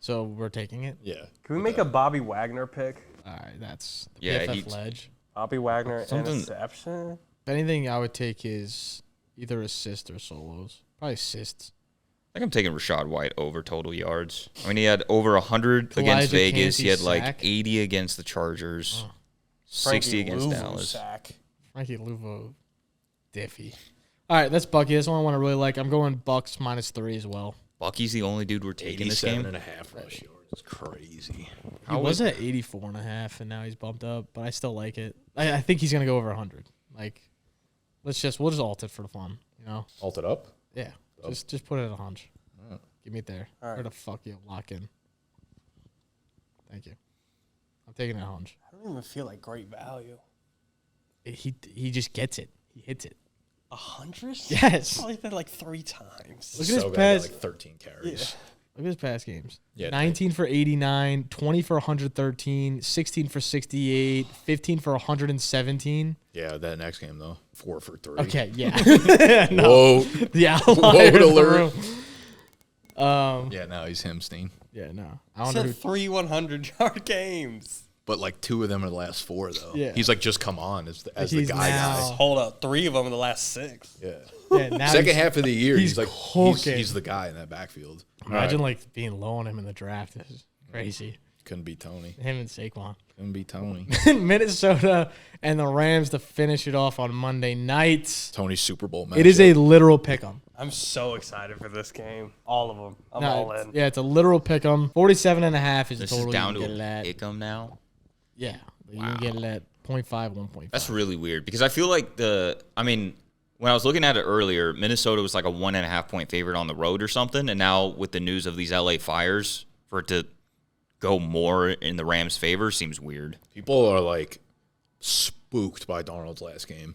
So we're taking it. Yeah. Can we make a Bobby Wagner pick? All right, that's the Yeah, PFF he's- ledge. Bobby Wagner Something- interception? If anything, I would take is either assists or solos. Probably assists. I think I'm taking Rashad White over total yards. I mean, he had over 100 against Elijah Vegas. He had Cansey's like sack. 80 against the Chargers, 60 against Louvu Dallas. sack. Frankie Luvo, Diffie. All right, that's Bucky. That's the one I want to really like. I'm going Bucks -3 as well. Bucky's the only dude we're taking this game. 87.5 rush yards. It's crazy. He was at 84.5, and now he's bumped up, but I still like it. I think he's gonna go over 100. Like, we'll just alt it for the fun, you know? Alt it up. Yeah, just put it at a hunch. Give me it there. Where the fuck you lock in? Thank you. I'm taking a hunch. I don't even feel like great value. He just gets it. He hits it. 100? Yes. Probably did like 3 times. Look at his So good. pass. Like 13 carries. Look at his past games. Yeah, 19 for 89, 20 for 113, 16 for 68, 15 for 117. Yeah, that next game though, 4 for 3. Okay, yeah. Whoa. The outlier in the alert. room. Yeah, no, he's Himstein. Yeah, no. I I wonder said who. 3 100-yard games. but like 2 of them are the last 4 though. Yeah. He's like just come on as the He's guy. now- Hold up, 3 of them in the last 6. Yeah. Yeah, now Second half of the year, he's he's the guy in that backfield. Imagine like being low on him in the draft. This is crazy. Couldn't beat Tony. Him and Saquon. Couldn't beat Tony. Minnesota and the Rams to finish it off on Monday night. Tony's Super Bowl match. It is a literal pick'em. I'm so excited for this game. All of them. I'm No, all it's- in. Yeah, it's a literal pick'em. 47.5 is This the total. is down you to can get it a at. pick'em now. Yeah, you can get it at 0.5, 1.5. That's really weird because I feel like when I was looking at it earlier, Minnesota was like a 1.5 point favorite on the road or something, and now with the news of these LA fires, for it to go more in the Rams' favor seems weird. People are like spooked by Darnold's last game.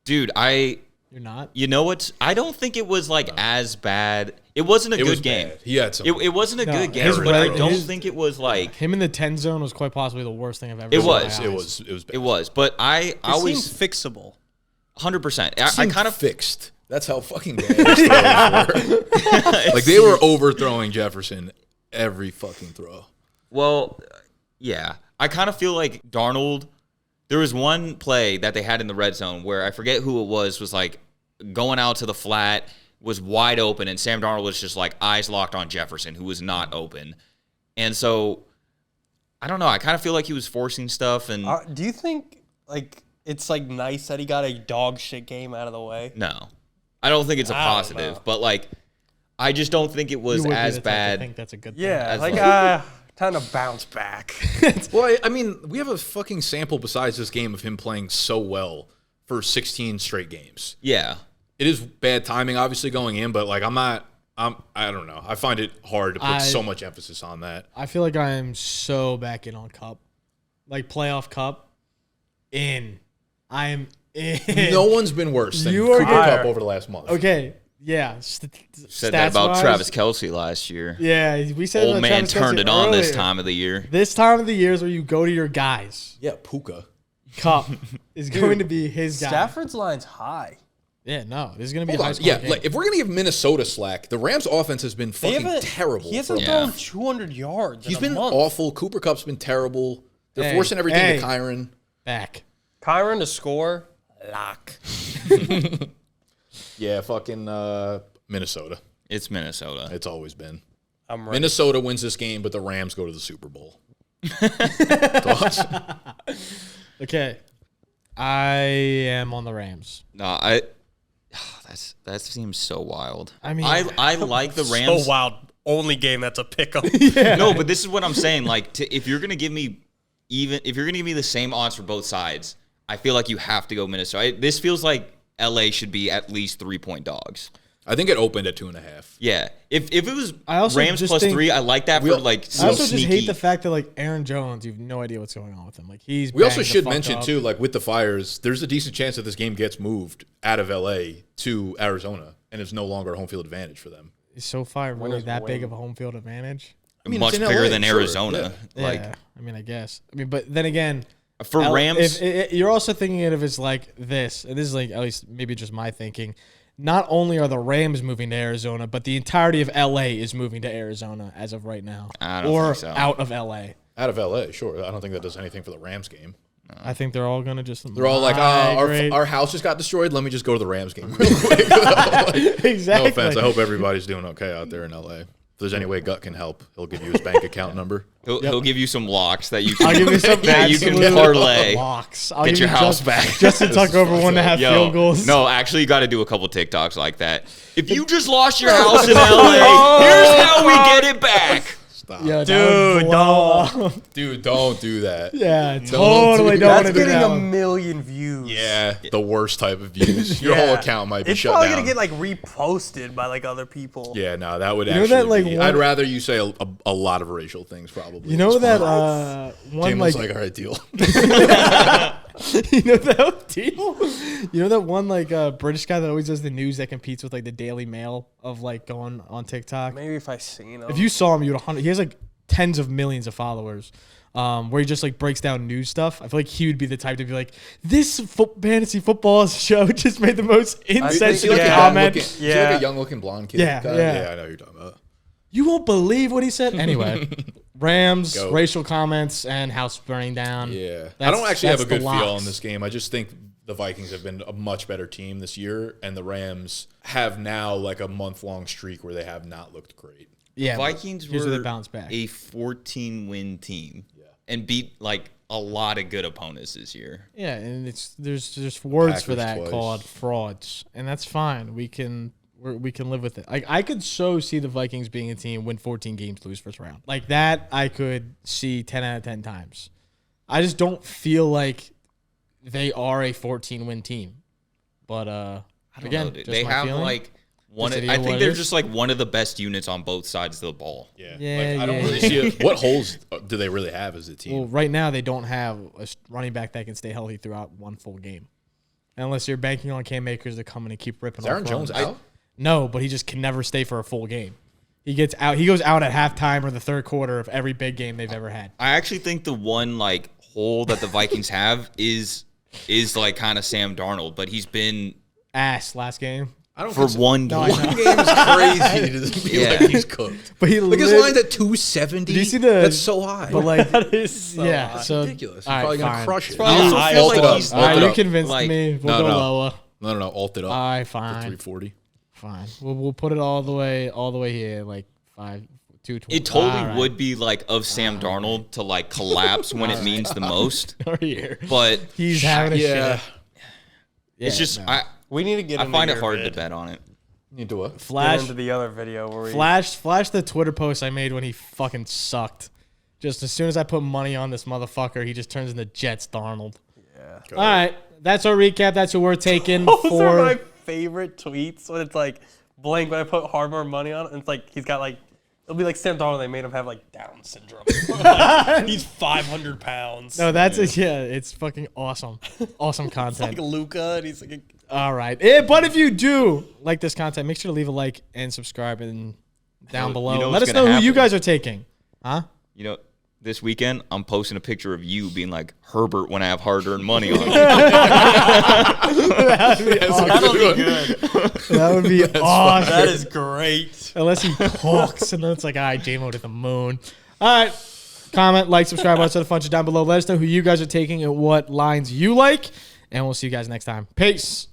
Dude, You're not? you know what? I don't think it was like as bad. It wasn't a It was good game. bad. He had some. It wasn't a No, good game, his but I red- don't his- think it was like Him in the 10 zone was quite possibly the worst thing I've ever It seen. was. in my it eyes. was bad. it was. But I It always seemed fixable. 100%. It I seemed kind of fixed. That's how fucking bad his throws were. Like they were overthrowing Jefferson every fucking throw. Well, yeah. I kind of feel like Darnold, there was one play that they had in the red zone where I forget who it was like going out to the flat, was wide open, and Sam Darnold was just like eyes locked on Jefferson, who was not open. And so, I don't know. I kind of feel like he was forcing stuff, and Do you think like it's like nice that he got a dog shit game out of the way? no. I don't think it's a I don't positive, know. but like, I just don't think it You was would be as the type to bad. think that's a good Yeah, As like like- time to bounce back. Well, I mean, we have a fucking sample besides this game of him playing so well for 16 straight games. Yeah. It is bad timing, obviously, going in, but like I don't know. I find it hard to put so much emphasis on that. I feel like I am so back in on Cup. Like playoff Cup. In. I am in. No one's been worse than You are Cooper good. Kupp over the last month. Okay. Yeah. Said that about stats-wise, Travis Kelce last year. Yeah. We said Old about man Travis turned Kelce it on this earlier. time of the year. This time of the year is where you go to your guys. Yeah, Puka. Cup is going to be his guy. Stafford's line's high. Yeah, no. This is going to be Hold a high on. scoring Yeah, game. like if we're gonna give Minnesota slack, the Rams' offense has been They fucking haven't- terrible. He hasn't for- thrown 200 yards. He's in a been month. awful. Cooper Kupp's been terrible. They're Hey, forcing everything hey. to Kyron. Back. Kyron to score. Lock. Yeah, fucking Minnesota. It's Minnesota. It's always been. I'm ready. Minnesota wins this game, but the Rams go to the Super Bowl. Thoughts? Okay. I am on the Rams. No, that seems so wild. I mean- I like the Rams. So wild. Only game that's a pickup. No, but this is what I'm saying. Like, if you're gonna give me the same odds for both sides, I feel like you have to go Minnesota. This feels like LA should be at least 3-point dogs. I think it opened at 2.5. Yeah, if it was I also Rams just plus think- 3, I like that for like I some also sneaky. just hate the fact that like Aaron Jones, you have no idea what's going on with him. Like he's. We also banged the should fuck mention up. too, like with the fires, there's a decent chance that this game gets moved out of LA to Arizona, and it's no longer a home field advantage for them. Is SoFi really Winners that big win. of a home field advantage? I mean, much it's in bigger LA, than sure, Arizona. yeah. Like Yeah, I mean, I guess. I mean, but then again, for Rams, you're also thinking it if it's like this, and this is like at least maybe just my thinking. Not only are the Rams moving to Arizona, but the entirety of LA is moving to Arizona as of right now, I don't or think so. out of LA. Out of LA, sure. I don't think that does anything for the Rams game. I think they're all gonna just. They're all like, migrate. our house just got destroyed. Let me just go to the Rams game real quick. Like, Exactly. no offense. I hope everybody's doing okay out there in LA. If there's any way Gut can help, he'll give you his bank account number. he'll give you some locks that you can, I'll give you some that you can absolute parlay. locks. I'll Get give your you house just, back. Justin Tuck over 1.5 Yo, field goals. No, actually, you got to do a couple TikToks like that. If you just lost your house in LA, here's how we get it back. Stop. Yeah, Dude, don't. Dude, don't do that. Yeah, totally do don't want That's to do getting that. a one. million views. Yeah, the worst type of views. Your whole Yeah. account might be It's shut probably down. gonna get like reposted by like other people. Yeah, no, that would know actually that, like, be. one- I'd rather you say a lot of racial things, probably. You know It's that fine. one Tim like, was like, all right, deal. you know that deal? You know that one like British guy that always does the news that competes with like the Daily Mail of like going on TikTok. Maybe if I seen him. If you saw him, you'd 100. He has like tens of millions of followers. Where he just like breaks down news stuff. I feel like he would be the type to be like, "This fantasy football show just made the most Is he insensitive like a comment." young-looking- is he Yeah. like a young-looking blonde kid? Yeah, guy? yeah. I know who you're talking about. You won't believe what he said. Anyway, Rams, Go. racial comments, and house burning down. Yeah. I That's- don't actually have a that's the good feel locks. on this game. I just think the Vikings have been a much better team this year, and the Rams have now like a month-long streak where they have not looked great. Yeah, Vikings here's where were they bounce back. a 14-win team and beat like a lot of good opponents this year. Yeah, and there's words for Packers that twice. called frauds, and that's fine. We can live with it. Like I could so see the Vikings being a team win 14 games, lose first round. Like that, I could see 10 out of 10 times. I just don't feel like they are a 14-win team. But I don't again, know. Dude. just They my have feeling. like one. Just Of, it I is what think it they're is. just like one of the best units on both sides of the ball. Yeah. Yeah, Like, I don't yeah, really yeah. see it. What holes do they really have as a team? Well, right now they don't have a running back that can stay healthy throughout one full game, unless you're banking on Cam Akers to come in and keep ripping. Is Aaron off Jones runs. out? No, but he just can never stay for a full game. He gets out. He goes out at halftime or the third quarter of every big game they've ever had. I actually think the one like hole that the Vikings have is like kind of Sam Darnold, but he's been Ass last game, I don't for think so. one No, I game. know. One game is crazy. It doesn't feel Yeah. like he's cooked. but he Like his lit- line's at 270. Did you see the? That's so high. But like, That is so yeah, high. so ridiculous. He's all right, probably gonna fine. crush it. probably I also high. feel Alt like it up. he's All right, alt it you up. convinced Like- me. We'll No, go no. lower. No, alt it up. All right, to fine, 340. fine. We'll put it all the way here, like 220. It totally All right. would be like of Sam Darnold to like collapse when it means the most, Over here. but He's having a Yeah. shit. it's Yeah, just no. We need to get I into find it your hard vid. to bet on it. Need to what? Get Flash into the other video where we Flash the Twitter post I made when he fucking sucked. Just as soon as I put money on this motherfucker, he just turns into Jets Darnold. Yeah. All right, that's our recap. That's who we're taking Those are my for. favorite tweets when it's like blank when I put hard-earned money on it. And it's like he's got like it'll be like Sam Darnold. They made him have like Down syndrome. Like, he's 500 pounds. No, that's it. Yeah, it's fucking awesome. Awesome content. like Luca, and he's like. All right, but if you do like this content, make sure to leave a like and subscribe and down below. you know Let what's us know gonna who you happen. guys are taking. Huh? You know, this weekend I'm posting a picture of you being like Herbert when I have hard-earned money on. That'll be good. That would be awesome. That is great. Unless he talks, and then it's like, all right, J-Mo to the moon. All right. Comment, like, subscribe, watch the function down below. Let us know who you guys are taking and what lines you like. And we'll see you guys next time. Peace.